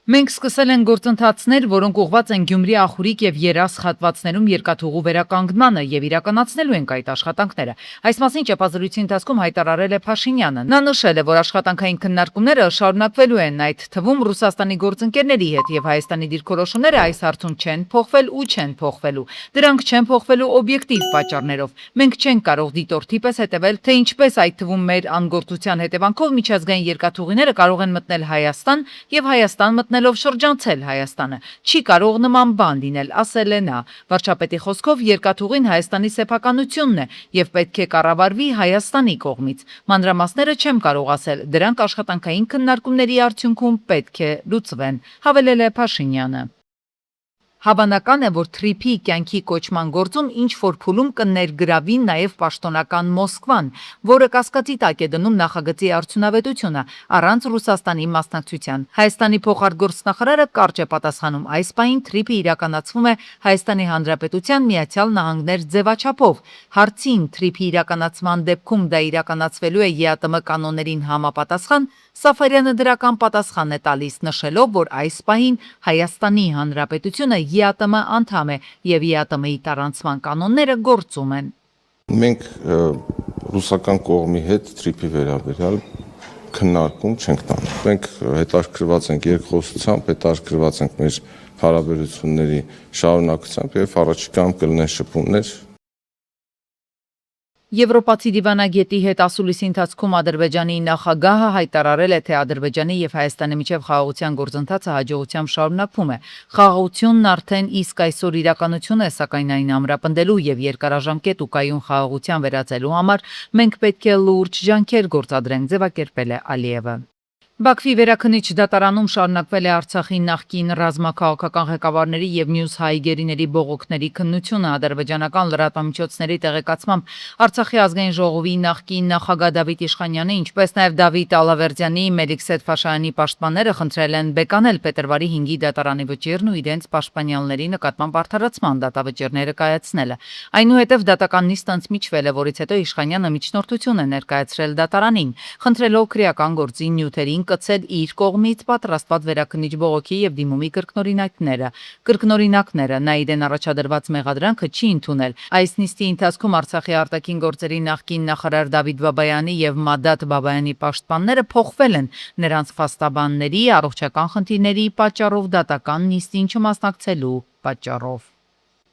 Մենք սկսել ենք գործընթացներ, որոնք ուղղված են Գյումրի ախուրիկ եւ երազ հատվածներում երկաթուղու վերականգնմանը եւ իրականացնելու ենք այդ աշխատանքները։ Այս մասին ճեպազրույցի ընթացքում հայտարարել է Փաշինյանը։ Նա նշել է, որ աշխատանքային քննարկումները շարունակվելու են, այդ թվում Ռուսաստանի գործընկերների հետ եւ Հայաստանի դիրքորոշումները այս հարցում չեն փոխվել ու չեն փոխվելու։ Դրանք չեն փոխվելու օբյեկտիվ պատճառներով։ Մենք չենք կարող դիտորդի պես հետևել, թե ինչպես այդ թվում մեր անգործության հետևանքով միջազգային երկաթուղիները կարող են մտնել Հայաստան եւ Հայաստան մտնելով շրջանցել Հայաստանը։ Չի կարող նման բան լինել, ասել է նա։ Վարչապետի խոսքով երկաթուղին Հայաստանի սեփականությունն է եւ պետք է կառավարվի Հայաստանի կողմից։ Մանրամասները չեմ կարող ասել, դրանք աշխատանքային քննարկումների արդյունքում պետք է լուծվեն, հավելել է Փաշինյանը։ Հավանական է, որ Թրիփի կյանքի կոչման գործում ինչ-որ փուլում կներգրավի նաև պաշտոնական Մոսկվան, որը կասկածի տակ է դնում նախագծի արդյունավետությունը առանց Ռուսաստանի մասնակցության։ Հայաստանի փոխարտգործնախարարը կարճ է պատասխանում, այս պահին Թրիփը իրականացվում է Հայաստանի Հանրապետության Միացյալ Նահանգներ ձևաչափով։ Հարցին Թրիփի իրականացման դեպքում դա իրականացվելու է ԵԱՏՄ կանոններին համապատասխան, Սաֆարյանը դրական պատասխան է տալիս, նշելով, որ այս պահին Հայաստանի Հանրապետությունը ԵԱՏՄ անդամ է եւ ԵԱՏՄ-ի տարանցման կանոնները գործում են։ Մենք ռուսական կողմի հետ Թրիփի վերաբերյալ քննարկում չենք տանում։ Մենք հետաքրքրված ենք երկխոսությամբ, հետաքրքրված ենք մեր հարաբերությունների շարունակությամբ եւ առաջիկայում կլինեն շփումներ։ Եվրոպացի դիվանագետի հետ ասուլիսի ընթացքում Ադրբեջանի նախագահը հայտարարել է, թե Ադրբեջանի եւ Հայաստանի միջև խաղաղության գործընթացը հաջողությամբ շարունակվում է։ Խաղաղությունն արդեն իսկ այսօր իրականություն է, սակայն այն ամրապնդելու եւ երկարաժամկետ ու կայուն խաղաղության վերածելու համար մենք պետք է լուրջ ջանքեր գործադրենք, ձևակերպել է Ալիևը։ Բաքվի վերաքննիչ դատարանում շարունակվել է Արցախի նախկին ռազմաքաղաքական ղեկավարների եւ մյուս հայ գերիների բողոքների քննությունը։ Ադրբեջանական լրատվամիջոցների տեղեկացմամբ Արցախի ազգային ժողովի նախկին նախագահ Դավիթ Իշխանյանը, ինչպես նաեւ Դավիթ Ալավերդյանի, Մելիքսեթ Փաշայանի պաշտպանները խնդրել են բեկանել փետրվարի 5-ի դատարանի վճիռն ու իրենց պաշտպանյալների նկատմամբ արդարացման դատավճիռները կայացնելը։ Այնուհետև դատական նիստը ընդմիջվել է, որից հետո Իշխանյանը միջնորդություն է ներկայացրել դատարանին, խնդրելով քրեական գործի նյութերին կցել իր կողմից պատրաստված վերաքննիչ բողոքի եւ դիմումի կրկնօրինակները։ Նա իրեն առաջադրված մեղադրանքը չի ընդունել։ Այս նիստի ընթացքում Արցախի արտաքին գործերի նախկին նախարար Դավիթ Բաբայանի եւ Մադաթ Բաբայանի պաշտպանները փոխվել են նրանց փաստաբանների առողջական խնդիրների պատճառով դատական նիստին չմասնակցելու պատճառով։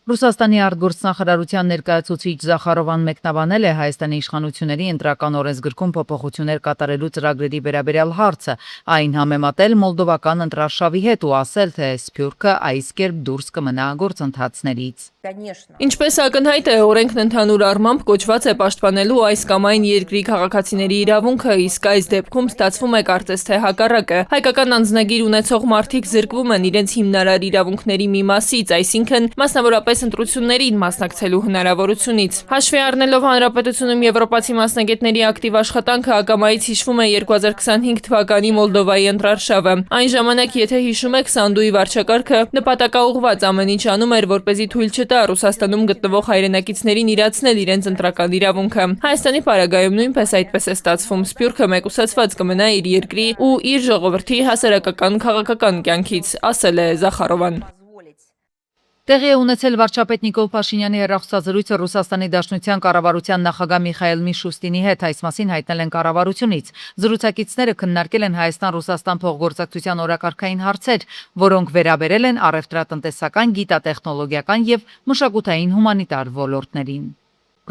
Ռուսաստանի արտգործնախարարության ներկայացուցիչ Զախարովան մեկնաբանել է Հայաստանի իշխանությունների ընտրական օրենսգրքում փոփոխություններ կատարելու ծրագրերի վերաբերյալ հարցը, այն համեմատել մոլդովական ընտրարշավի հետ ու ասել, թե Սփյուռքը այս կերպ դուրս կմնա գործընթացներից։ Ինչպես ակնհայտ է, օրենքն ընդհանուր առմամբ կոչված է պաշտպանելու այս կամ այն երկրի քաղաքացիների իրավունքը, իսկ այս դեպքում ստացվում է կարծես թե հակառակը։ Հայկական անձնագիր ունեցող մարդիկ զրկվում են իրենց հիմնարար իրավունքների մի մասից, այսինքն մասնավորապես ընտրություններին մասնակցելու հնարավորությունից։ Հաշվի առնելով հանրապետությունում եվրոպացի մասնագետների ակտիվ աշխատանքը, ակամայից հիշվում է 2025 թվականի Մոլդովայի ընտրարշավը։ Այն ժամանակ, եթե հիշում եք, Սանդուի վարչակարգը նպատակաուղղված ամեն ինչ անում էր, որպեսզի թույլ չտա Ռուսաստանում գտնվող հայրենակիցներին իրացնել իրենց ընտրական իրավունքը։ Հայաստանի պարագայում նույնպես այդպես է ստացվում։ Սփյուռքը մեկուսացված կմնա իր երկրի ու իր ժողովրդի հասարակական քաղաքական կյանքից, ասել է Զախարովան։ Տեղի է ունեցել վարչապետ Նիկոլ Փաշինյանի հեռախոսազրույցը Ռուսաստանի Դաշնության կառավարության նախագահ Միխայել Միշուստինի հետ, այս մասին հայտնել են կառավարությունից։ Զրուցակիցները քննարկել են Հայաստան-Ռուսաստան փոխգործակցության օրակարգային հարցեր, որոնք վերաբերել են առևտրատնտեսական, գիտատեխնոլոգիական եւ մշակութային հումանիտար ոլորտներին։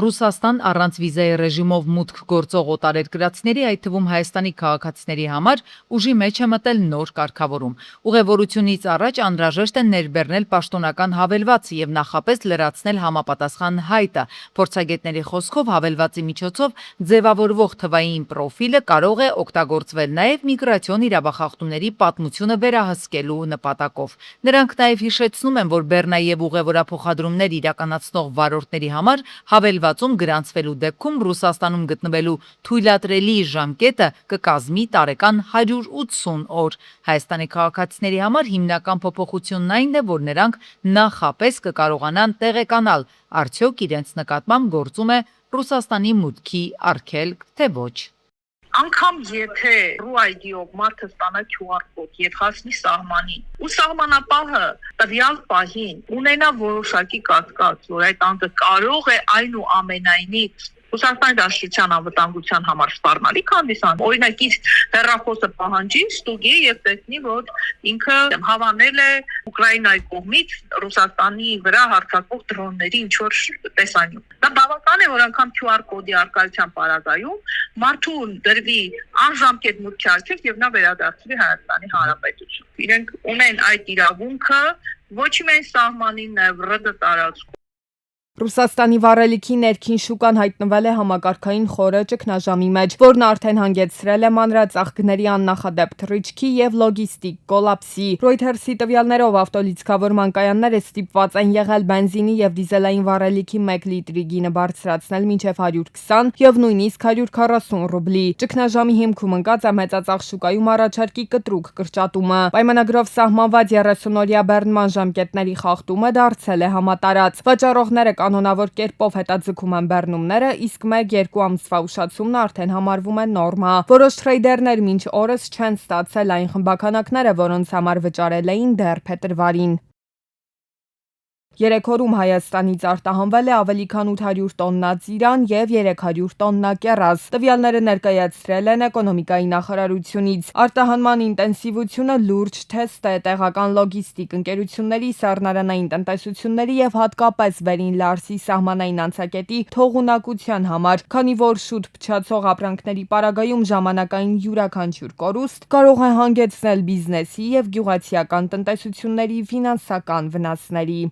Ռուսաստան առանց վիզայի ռեժիմով մուտք գործող օտարերկրացիների, այդ թվում Հայաստանի քաղաքացիների համար ուժի մեջ է մտել նոր կարգավորում։ Ուղևորությունից առաջ անհրաժեշտ է ներբեռնել պաշտոնական հավելված եւ նախապես լրացնել համապատասխան հայտը։ Փորձագետների խոսքով հավելվածի միջոցով ձևավորվող թվային պրոֆիլը կարող է օգտագործվել նաեւ միգրացիոն իրավախախտումների պատմությունը վերահսկելու նպատակով։ Նրանք նաեւ հիշեցնում են, որ Բեռնայև ուղևորափոխադրումներ իրականացնող վարորդների համար հավելվածում գրանցվելու դեպքում Ռուսաստանում գտնվելու թույլատրելի ժամկետը կկազմի տարեկան 180 օր։ Հայաստանի քաղաքացիների համար հիմնական փոփոխությունն այն է, որ նրանք նախապես կկարողանան տեղեկանալ, արդյոք իրենց նկատմամբ գործում է Ռուսաստանի մուտքի արգելք, թե ոչ։ Անկամ եթե RUID-ով մարդը ստանա QR կոդ եւ հասնի սահմանին, ու սահմանապահը տվյալ պահին ունենա որոշակի կասկած, որ այդ անձը կարող է այնուամենայնիվ Ռուսաստանի Դաշնության անվտանգության համար սպառնալիք հանդիսան, օրինակ իսկ հեռախոսը պահանջի, ստուգի եւ տեսնի, որ ինքը հավանել է Ուկրաինայի կողմից Ռուսաստանի վրա հարձակվող դրոնների ինչ-որ տեսանյութ։ Դա բավական է, որ անգամ QR կոդի արկայության պարագայում մարդուն դրվի անժամկետ մուտքի առջև եւ նա վերադարձվի Հայաստանի Հանրապետություն։ Իրենք ունեն այդ իրավունքը ոչ միայն սահմանին, նաեւ ՌԴ տարածքում։ Ռուսաստանի վառելիքի ներքին շուկան հայտնվել է համակարգային խորը ճգնաժամի մեջ, որն արդեն հանգեցրել է մանրածախ գների աննախադեպ թռիչքի եւ լոգիստիկ կոլապսի։ Reuters-ի տվյալներով ավտոլիցքավորման կայանները ստիպված են եղել բենզինի եւ դիզելային վառելիքի 1 լիտրի գինը բարձրացնել մինչեւ 120 եւ նույնիսկ 140 ռուբլի։ Ճգնաժամի հիմքում ընկած է մեծածախ շուկայում առաջարկի կտրուկ կրճատումը։ Պայմանագրով սահմանված 30-օրյա բեռնման ժամկետների խախտումը դարձել է համատարած։ Վաճառողները կանոնավոր կերպով հետաձգում են բեռնումները, իսկ 1-2 ամսվա ուշացումն արդեն համարվում է նորմա։ Որոշ թրեյդերներ մինչ օրս չեն ստացել այն խմբաքանակները, որոնց համար վճարել էին դեռ փետրվարին։ 3 օրում Հայաստանից արտահանվել է ավելի քան 800 տոննա ծիրան եւ 300 տոննա կեռազ։ Տվյալները ներկայացրել են էկոնոմիկայի նախարարությունից։ Արտահանման ինտենսիվությունը լուրջ թեստ է տեղական լոգիստիկ ընկերությունների, սառնարանային տնտեսությունների եւ հատկապես Վերին Լարսի սահմանային անցակետի թողունակության համար, քանի որ շուտ փչացող ապրանքների պարագայում ժամանակային յուրաքանչյուր կորուստ կարող է հանգեցնել բիզնեսի եւ գյուղացիական տնտեսությունների ֆինանսական վնասների։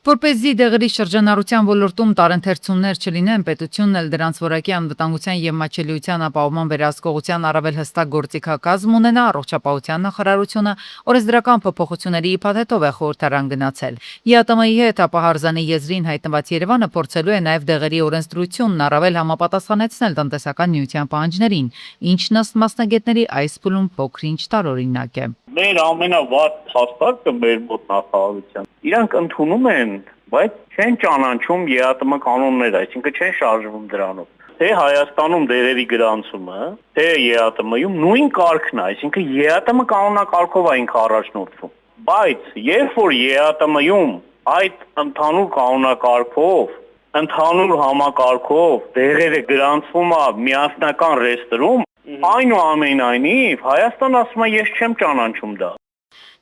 Որպեսզի դեղերի շրջանառության ոլորտում տարընթերցումներ չլինեն, պետությունն էլ դրանց որակի անվտանգության եւ մատչելիության ապահովման վերահսկողության առավել հստակ գործիքակազմ ունենա, առողջապահության նախարարությունը օրենսդրական փոփոխությունների իփաթեթով է խորհրդարան գնացել։ ԵԱՏՄ-ի հետ ապահարզանի եզրին հայտնված Երևանը փորձելու է նաեւ դեղերի օրենսդրությունն առավել համապատասխանեցնել տնտեսական միության պահանջներին, ինչն ըստ մասնագետների այս փուլում փոքրինչ տարօրինակ է։ Մեր ամենավատ հաստատը մեր մոտ նախարարության։ Իրանք ընդունում են, բայց չեն ճանաչում ԵԱՏՄ կանոնները, այսինքն չեն շարժվում դրանով։ Թե Հայաստանում դերերի գրանցումը, թե ԵԱՏՄ-ում նույն կարգն է, այսինքն ԵԱՏՄ կանոնակարգով է ինքը առաջնորդվում։ Բայց երբ որ ԵԱՏՄ-ում այդ ընդհանուր կանոնակարգով, ընդհանուր համակարգով դերերը գրանցվում է միասնական ռեեստրում, այնուամենայնիվ Հայաստան ասում է ես չեմ ճանաչում դա։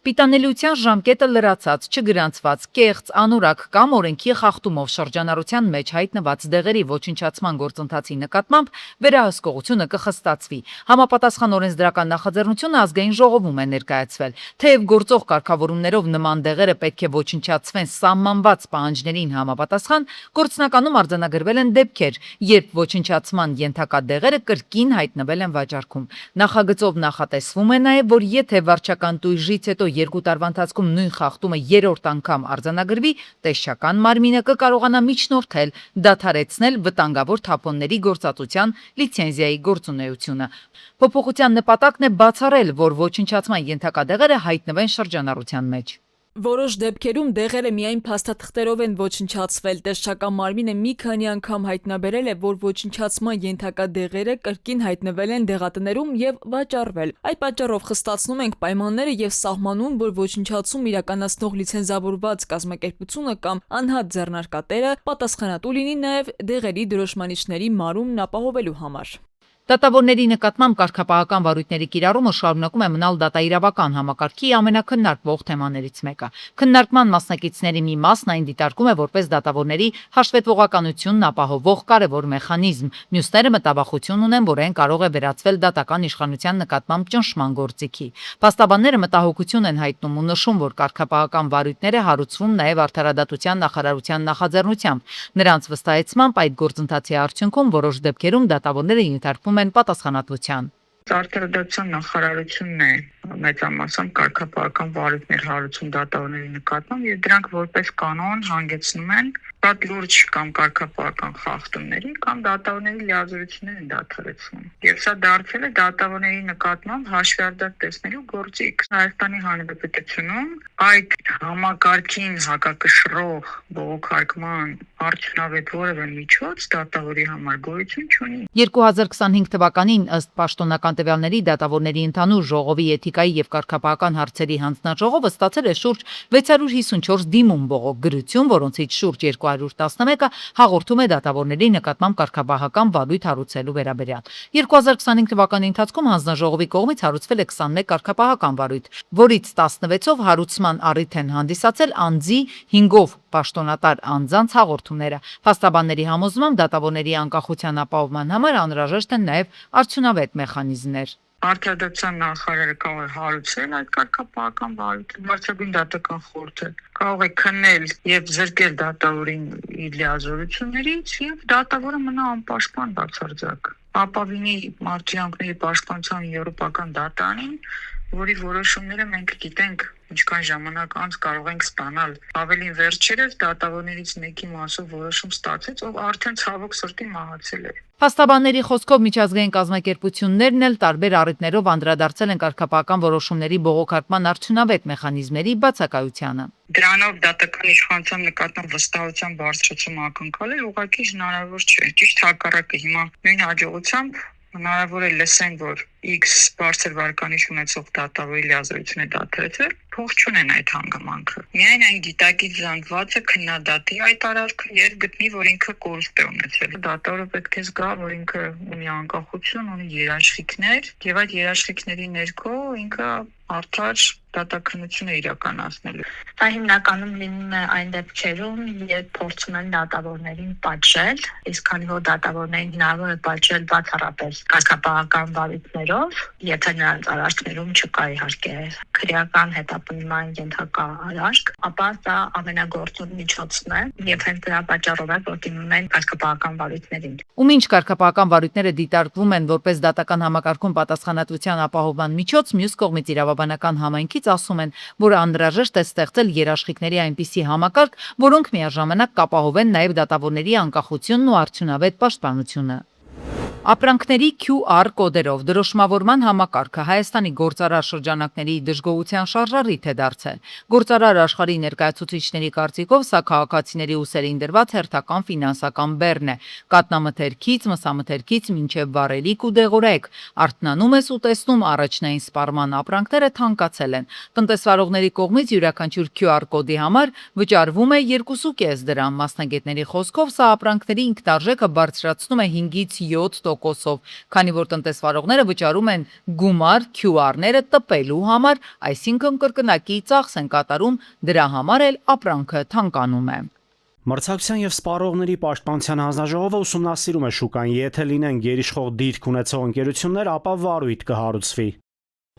Պիտանելիության ժամկետը լրացած, չգրանցված, կեղծ, անուրակ կամ օրենքի խախտումով շրջանառության մեջ հայտնված դեղերի ոչնչացման գործընթացի նկատմամբ վերահսկողությունը կխստացվի։ Համապատասխան օրենսդրական նախաձեռնությունը ազգային ժողովում է ներկայացվել։ Թեև գործող կարգավորումներով նման դեղերը պետք է ոչնչացվեն սահմանված պահանջներին համապատասխան, գործնականում արձանագրվել են դեպքեր, երբ ոչնչացման ենթակա դեղերը կրկին հայտնվել են վաճառքում։ Նախագծով նախատեսվում է նաև, որ եթե վարչական տույժից հետո 2 տարվա ընթացքում նույն խախտումը 3-րդ անգամ արձանագրվի, տեսչական մարմինը կկարողանա միջնորդել, դադարեցնել վտանգավոր թափոնների գործածության լիցենզիայի գործունեությունը։ Փոփոխության նպատակն է բացառել, որ ոչնչացման ենթակա դեղերը հայտնվեն շրջանառության մեջ։ Որոշ դեպքերում դեղերը միայն փաստաթղթերով են ոչնչացվել։ Տեսչական մարմինը մի քանի անգամ հայտնաբերել է, որ ոչնչացման ենթակա դեղերը կրկին հայտնվել են դեղատներում եւ վաճառվել։ Այդ պատճառով խստացնում ենք պայմանները եւ սահմանում, որ ոչնչացում իրականացնող լիցենզավորված կազմակերպությունը կամ անհատ ձեռնարկատերը պատասխանատու լինի նաեւ դեղերի դրոշմանիչների մարումն ապահովելու համար։ Դատավորների նկատմամբ կարգապահական վարույթների կիրառումը շարունակում է մնալ դատաիրավական համակարգի ամենակննարկվող թեմաներից մեկը։ Քննարկման մասնակիցների մի մասն այն դիտարկում է որպես դատավորների հաշվետվողականությունն ապահովող կարևոր մեխանիզմ։ Մյուսները մտավախություն ունեն, որ այն կարող է վերածվել դատական իշխանության նկատմամբ ճնշման գործիքի։ Փաստաբանները մտահոգություն են հայտնում ու նշում, որ կարգապահական վարույթները հարուցվում նաև արդարադատության նախարարության նախաձեռնությամբ։ Նրանց վստահեցմամբ այդ գործընթացի արդյունքում որոշ դեպքերում դատավորները ենթարկվում են պատասխանատվության։ Արտադրության նախարարությունն է մեծամասամբ կարգապահական վարույթներ հարուցում դատավորների նկատմամբ եւ դրանք որպես կանոն հանգեցնում են շատ լուրջ կամ կարգապահական խախտումների կամ դատավորների լիազորություններ են դադարեցնում։ Եվ սա դարձել է դատավորների նկատմամբ հաշվարկներ տեսնելու գործիք։ Հայաստանի Հանրապետությունում այդ համակարգին հակակշռող բողոքարկման արդյունավետ որևէ միջոց դատավորի համար գոյություն չունի։ 2025 թվականին ըստ պաշտոնական տվյալների դատավորների ընդհանուր ժողովի էթիկայի եւ կարգապահական հարցերի հանձնաժողովը ստացել է շուրջ 654 դիմում բողոք գրություն, որոնցից շուրջ 211-ը հաղորդում է դատավորների նկատմամբ կարգապահական վարույթ հարուցելու վերաբերյալ։ 2025 թվականի ընթացքում հանձնաժողովի կողմից հարուցվել է 21 կարգապահական վարույթ, որից 16-ով հարուցման առիթ են հանդիսացել անձի, 5-ով պաշտոնատար անձանց հաղորդումները։ Փաստաբանների համոզմամբ դատավորների անկախության ապահովման համար անհրաժեշտ են նաև արդյունավետ մեխանիզմներ։ Արտադրության նախարարը կարող է հարուցել այդ կարգապահական վարույթը, բարձրագույն դատական խորհուրդը կարող է քննել եւ զրկել դատավորին իր լիազորություններից եւ դատավորը մնա անպաշտպան բացարձակ։ Ապավինի մարդյանքների պաշտպանության եվրոպական դատարանին, որի որոշումները մենք գիտենք ինչքան ժամանակ անց կարող ենք ստանալ։ Ավելին վերջերս դատավորներից մեկի մասով որոշում ստացեց, ով արդեն ցավոք սրտի մահացել է։ Փաստաբանների խոսքով միջազգային կազմակերպություններն էլ տարբեր առիթներով անդրադարձել են կարգապահական որոշումների բողոքարկման արդյունավետ մեխանիզմների բացակայությանը։ Դրանով դատական իշխանության նկատմամբ վստահության բարձրացում ակնկալել ուղղակի հնարավոր չէ։ Ճիշտ հակառակը, հիմա նույն հաջողությամբ հնարավոր է լսեն, որ X բարձր վարկանիշ ունեցող դատավորի լիազորությունը դադարեցել, փող չունեն այդ հանգամանքը։ Միայն այն գիտակից զանգվածը քննադատի այդ արարքը եւ գտնի, որ ինքը կորուստ է ունեցել։ Դատավորը պետք է զգա, որ ինքը ունի անկախություն, ունի երաշխիքներ եւ այդ երաշխիքների ներքո ինքը արդար դատաքննություն է իրականացնելու։ Դա հիմնականում լինում է այն դեպքերում, երբ փորձում են դատավորներին պատժել, իսկ քանի որ դատավորներին հնարավոր է պատժել բացառապես կարգապահական վարույթներով, եթե նրանց արարքներում չկա իհարկե քրեական հետապնդման ենթակա արարք, ապա դա ամենագործուն միջոցն է եւ հենց դրա պատճառով է, որ դիմում են կարգապահական վարույթներին։ Ու մինչ կարգապահական վարույթները դիտարկվում են որպես դատական համակարգում պատասխանատվության ապահովման միջոց, մյուս կողմից իրավաբանական համայնքից ասում են, որ անհրաժեշտ է ստեղծել երաշխիքների այնպիսի համակարգ, որոնք միաժամանակ կապահովեն նաև դատավորների անկախությունն ու արդյունավետ պաշտպանությունը։ Ապրանքների QR կոդերով դրոշմավորման համակարգը Հայաստանի գործարար շրջանակների դժգոհության շարժառիթ է դարձել։ Գործարար աշխարհի ներկայացուցիչների կարծիքով սա քաղաքացիների ուսերին դրված հերթական ֆինանսական բեռն է։ Կատնամթերքից, մսամթերքից մինչև վառելիք ու դեղորայք արթնանում ես ու տեսնում առաջնային սպառման ապրանքները թանկացել են։ Տնտեսվարողների կողմից յուրաքանչյուր QR կոդի համար վճարվում է 2.5 դրամ։ Մասնագետների խոսքով սա ապրանքների ինքնարժեքը բարձրացնում է 5-ից 7%-ով, քանի որ տնտեսվարողները վճարում են գումար QR-ները տպելու համար, այսինքն կրկնակի ծախս են կատարում, դրա համար էլ ապրանքը թանկանում է։ Մրցակցության եւ սպառողների պաշտպանության հանձնաժողովը ուսումնասիրում է շուկան, եթե լինեն գերիշխող դիրք ունեցող ընկերություններ, ապա վարույթ կհարուցվի։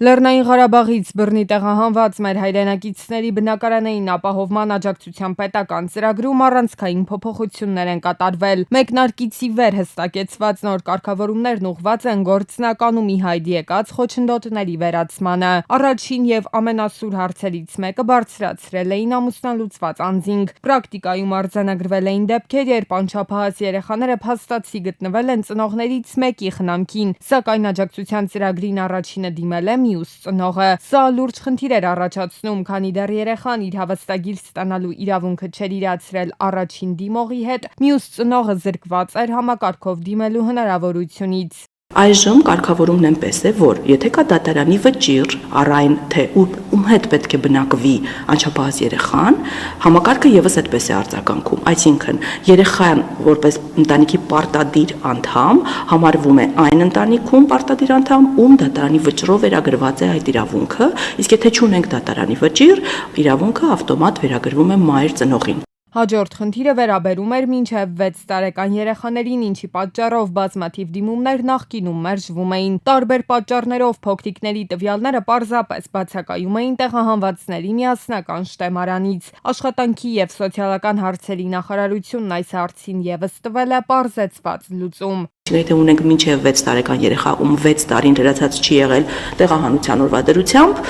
Լեռնային Ղարաբաղից բռնի տեղահանված մեր հայրենակիցների բնակարանային ապահովման աջակցության պետական ծրագրում առանցքային փոփոխություններ են կատարվել։ Մեկնարկից ի վեր հստակեցված նոր կարգավորումներն ուղղված են գործնականում ի հայտ եկած խոչընդոտների վերացմանը։ Առաջին եւ ամենասուր հարցերից մեկը բարձրացրել էին ամուսնալուծված անձինք։ Պրակտիկայում արձանագրվել էին դեպքեր, երբ անչափահաս երեխաները փաստացի գտնվել են ծնողներից մեկի խնամքին, սակայն աջակցության ծրագրին առաջինը դիմել է մյուս ծնողը։ Սա լուրջ խնդիր էր առաջացնում, քանի դեռ երեխան իր հավաստագիր ստանալու իրավունքը չէր իրացրել առաջին դիմողի հետ, մյուս ծնողը զրկված էր համակարգով դիմելու հնարավորությունից։ Այժմ կարգավորումն այնպես է, որ եթե կա դատարանի վճիռ առ այն, թե ում հետ պետք է բնակվի անչափահաս երեխան, համակարգը եւս այդպես է արձագանքում, այսինքն երեխան որպես ընտանիքի պարտադիր անդամ համարվում է այն ընտանիքում պարտադիր անդամ, ում դատարանի վճռով վերագրված է այդ իրավունքը, իսկ եթե չունենք դատարանի վճիռ, իրավունքը ավտոմատ վերագրվում է մայր ծնողին։ Հաջորդ խնդիրը վերաբերում էր մինչև 6 տարեկան երեխաներին, ինչի պատճառով բազմաթիվ դիմումներ նախկինում մերժվում էին։ Տարբեր պատճառներով փոքրիկների տվյալները պարզապես բացակայում էին տեղահանվածների միասնական շտեմարանից։ Աշխատանքի եւ սոցիալական հարցերի նախարարությունն այս հարցին եւս տվել է պարզեցված լուծում։ Եթե ունենք մինչև 6 տարեկան երեխա, ում 6 տարին լրացած չի եղել տեղահանության օրվա դրությամբ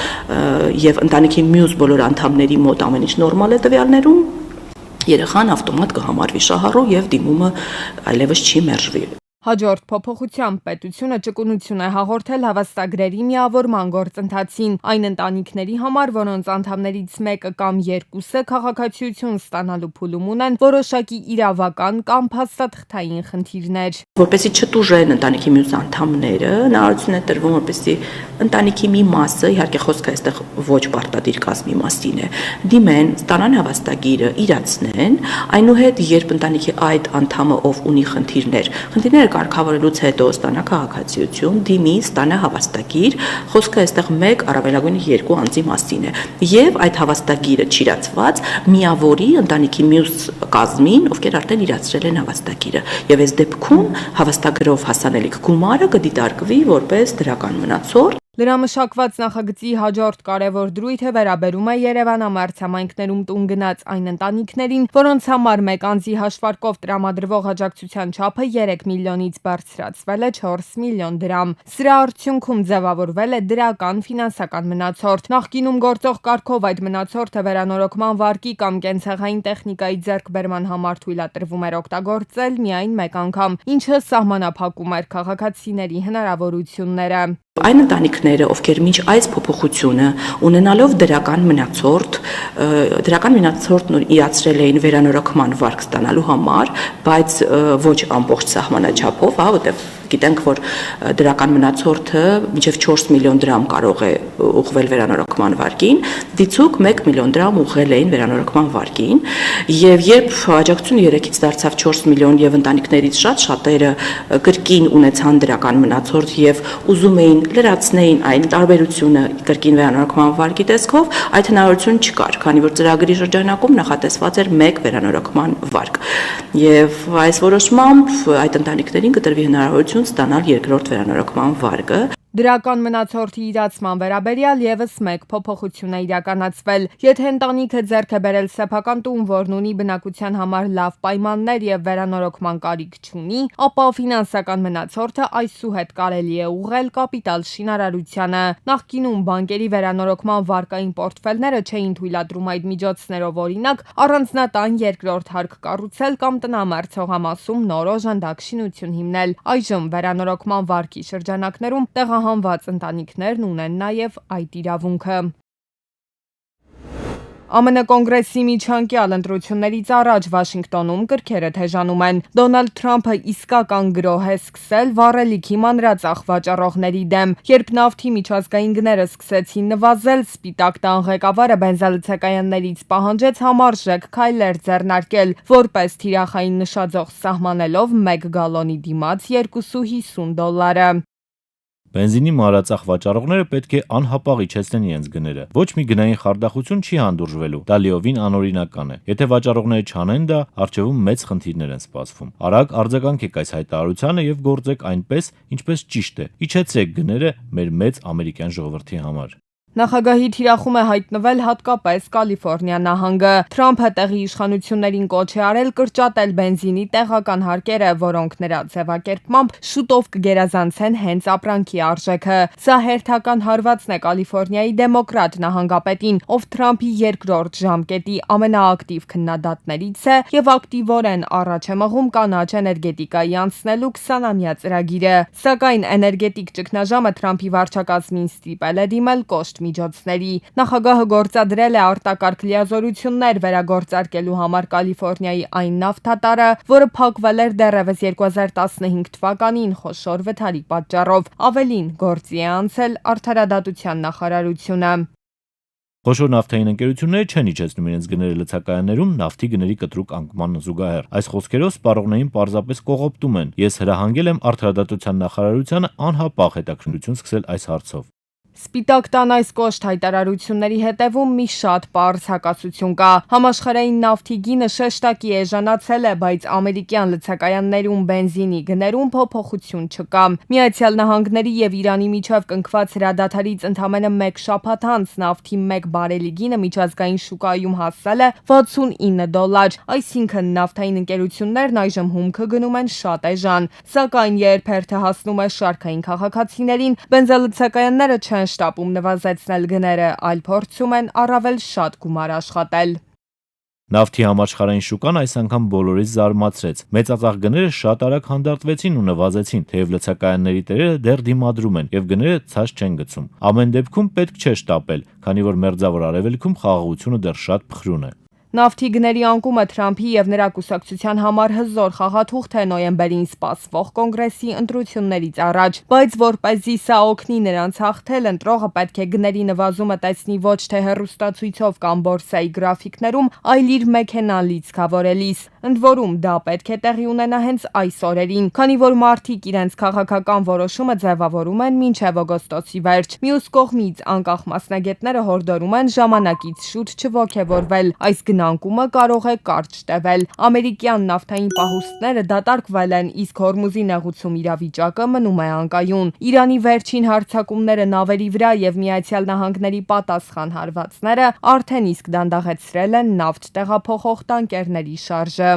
եւ ընտանիքի մյուս բոլոր անդամների մոտ ամեն ինչ նորմալ է տվյալներում, երեխան ավտոմատ կհամարվի շահառու եւ դիմումը այլևս չի մերժվի։ Հաջորդ փոփոխությամբ պետությունը ճկունություն է հաղորդել հավաստագրերի միավորման գործընթացին այն ընտանիքների համար, որոնց անդամներից մեկը կամ երկուսը քաղաքացիություն ստանալու փուլում ունեն որոշակի իրավական կամ փաստաթղթային խնդիրներ։ Որպեսզի չտուժեն ընտանիքի մյուս անդամները, հնարավորություն է տրվում, որպեսզի ընտանիքի մի մասը, իհարկե խոսքը այստեղ ոչ պարտադիր կազմի մասին է, դիմեն, ստանան հավաստագիրը, իրացնեն, այնուհետ երբ ընտանիքի այդ անդամը ով ունի խնդիրները կարգավորելուց հետո ստանա քաղաքացիություն, դիմի, ստանա հավաստագիր, խոսքը այստեղ մեկ առավելագույնը 2 անձի մասին է։ Եվ այդ հավաստագիրը չիրացված միավորի ընտանիքի մյուս կազմին, ովքեր արդեն իրացրել են հավաստագիրը։ Եվ այս դեպքում հավաստագրով հասանելիք գումարը կդիտարկվի որպես դրական մնացորդ։ Լրամշակված նախագծի հաջորդ կարևոր դրույթը վերաբերում է Երևանամերձ համայնքներում տուն գնաց այն ընտանիքներին, որոնց համար մեկ անձի հաշվարկով տրամադրվող աջակցության չափը 3 միլիոնից բարձրացվել է 4 միլիոն դրամ։ Սրա արդյունքում ձևավորվել է դրական ֆինանսական մնացորդ։ Նախկինում գործող կարգով այդ մնացորդը վերանորոգման վարկի կամ կենցաղային տեխնիկայի ձեռքբերման համար թույլատրվում էր օգտագործել միայն մեկ անգամ, ինչը սահմանափակում էր քաղաքացիների հնարավորությունները։ Այն ընտանիքները, ովքեր մինչ այս փոփոխությունը ունենալով դրական մնացորդն իրացրել էին վերանորոգման վարկ ստանալու համար, բայց ոչ ամբողջ սահմանաչափով, որտեղ գիտենք, որ դրական մնացորդը մինչև 4 միլիոն դրամ կարող է ուղղվել վերանորոգման վարկին, դիցուք 1 միլիոն դրամ ուղղել էին վերանորոգման վարկին, եւ երբ աջակցությունը 3-ից դարձավ 4 միլիոն եւ ընտանիքներից շատերը կրկին ունեցան դրական մնացորդ եւ ուզում էին լրացնեին այն տարբերությունը կրկին վերանորոգման վարկի տեսքով, այդ հնարավորություն չկար, քանի որ ծրագրի շրջանակում նախատեսված էր 1 վերանորոգման վարկ։ Եվ այս որոշմամբ այդ ընտանիքներին կտրվի հնարավորություն ստանալ երկրորդ վերանորոգման վարկը։ Դրական մնացորդի իրացման վերաբերյալ եւս մեկ փոփոխություն է իրականացվել։ Եթե ընտանիքը ձեռք է բերել սեփական տուն, որն ունի բնակության համար լավ պայմաններ եւ վերանորոգման կարիք չունի, ապա ֆինանսական մնացորդը այսուհետ կարելի է ուղղել կապիտալ շինարարությանը։ Նախկինում բանկերի վերանորոգման վարկային պորտֆելները չէին թույլատրում այդ միջոցներով օրինակ առանձնատան երկրորդ հարկ կառուցել կամ տնամերձ հողամասում նոր օժանդակ շինություն հիմնել։ Այժմ վերանորոգման վարկի շրջանակներում հանված ընտանիքներն ունեն նաև այդ իրավունքը։ ԱՄՆ կոնգրեսի միջանկյալ ընտրություններից առաջ Վաշինգտոնում կրքերը թեժանում են։ Դոնալդ Թրամփը իսկական գրոհ է սկսել վառելիքի մանրածախ վաճառողների դեմ։ Երբ նավթի միջազգային գները սկսեցին նվազել, Սպիտակ տան ղեկավարը բենզալցակայաններից պահանջեց համարժեք քայլեր ձեռնարկել, որպես թիրախային նշաձող սահմանելով 1 գալոնի դիմաց $2.50։ Բենզինի մանրածախ վաճառողները պետք է անհապաղ իջեցնեն իրենց գները։ Ոչ մի գնային խարդախություն չի հանդուրժվելու։ Դա լիովին անօրինական է։ Եթե վաճառողները չանեն դա, առջևում մեծ խնդիրներ են սպասվում։ Արագ արձագանքեք այս հայտարարությանը եւ գործեք այնպես, ինչպես ճիշտ է։ Իջեցրեք գները մեր մեծ ամերիկյան ժողովրդի համար։ Նախագահի թիրախում է հայտնվել հատկապես Կալիֆոռնիա նահանգը։ Թրամփը տեղի իշխանություններին կոչ է արել կրճատել բենզինի տեղական հարկերը, որոնք նրա ձևակերպմամբ շուտով կգերազանցեն հենց ապրանքի արժեքը։ Սա հերթական հարվածն է Կալիֆոռնիայի դեմոկրատ նահանգապետին, ով Թրամփի երկրորդ ժամկետի ամենաակտիվ քննադատներից է եւ ակտիվորեն առաջ է մղում կանաչ էներգետիկայի անցնելու 20-ամյա ծրագիրը։ Սակայն էներգետիկ ճգնաժամը Թրամփի վարչակազմին ստիպել է դիմել կոշտ միջոցների։ Նախագահը գործադրել է արտակարգ լիազորություններ վերագործարկելու համար Կալիֆոռնիայի այն նավթատարը, որը փակվել էր դեռևս 2015 թվականին խոշոր վթարի պատճառով։ Ավելին, գործի է անցել արդարադատության նախարարությունը։ Խոշոր նավթային ընկերությունները չեն իջեցնում իրենց գները լցակայաններում նավթի գների կտրուկ անկման զուգահեռ։ Այս խոսքերով սպառողներին պարզապես կողոպտում են։ Ես հրահանգել եմ արդարադատության նախարարությանը անհապաղ հետաքննություն սկսել այս հարցով։ Սպիտակ տան այս կոշտ հայտարարությունների հետևում մի շատ պարզ հակասություն կա։ Համաշխարհային նավթի գինը շեշտակի էժանացել է, բայց ամերիկյան լցակայաններում բենզինի գներում փոփոխություն չկա։ Միացյալ Նահանգների եւ Իրանի միջև կնքված հրադադարից ընդամենը 1 շաբաթ անց նավթի 1 բարելի գինը միջազգային շուկայում հասել է $69, այսինքն նավթային ընկերություններն այժմ հումքը գնում են շատ էժան։ Սակայն երբ հերթը հասնում է շարքային քաղաքացիներին, բենզալցակայանները չեն շտապում նվազեցնել գները, այլ փորձում են առավել շատ գումար աշխատել։ Նավթի համաշխարհային շուկան այս անգամ բոլորից զարմացրեց։ Մեծածախ գները շատ արագ հանդարտվեցին ու նվազեցին, թեև լցակայանների տերերը դեռ դիմադրում են եւ գները ցած չեն գցում։ Ամեն դեպքում պետք չէ շտապել, քանի որ մերձավոր արևելքում խաղաղությունը դեռ շատ փխրուն է։ Նավթի գների անկումը Թրամփի եւ նրա կուսակցության համար հզոր խաղաթուղթ է նոյեմբերին սպասվող կոնգրեսի ընտրություններից առաջ, բայց որպեսզի սա օգնի նրանց հաղթել, ընտրողը պետք է գների նվազումը տեսնի ոչ թե հեռուստացույցով կամ բորսայի գրաֆիկներում, այլ իր մեքենան լիցքավորելիս։ Ընդ որում դա պետք է տեղի ունենա հենց այս օրերին, քանի որ մարդիկ իրենց քաղաքական որոշումը ձևավորում են մինչև օգոստոսի վերջ։ Մյուս կողմից անկախ մասնագետները հորդորում են ժամանակից շուտ չոգևորվել։ Այս անկումը կարող է կարճ տևել։ Ամերիկյան նավթային պահուստները դատարկվել են, իսկ Հորմուզի նեղուցում իրավիճակը մնում է անկայուն։ Իրանի վերջին հարձակումները նավերի վրա եւ Միացյալ Նահանգների պատասխան հարվածները արդեն իսկ դանդաղեցրել են նավթ տեղափոխող տանկերների շարժը։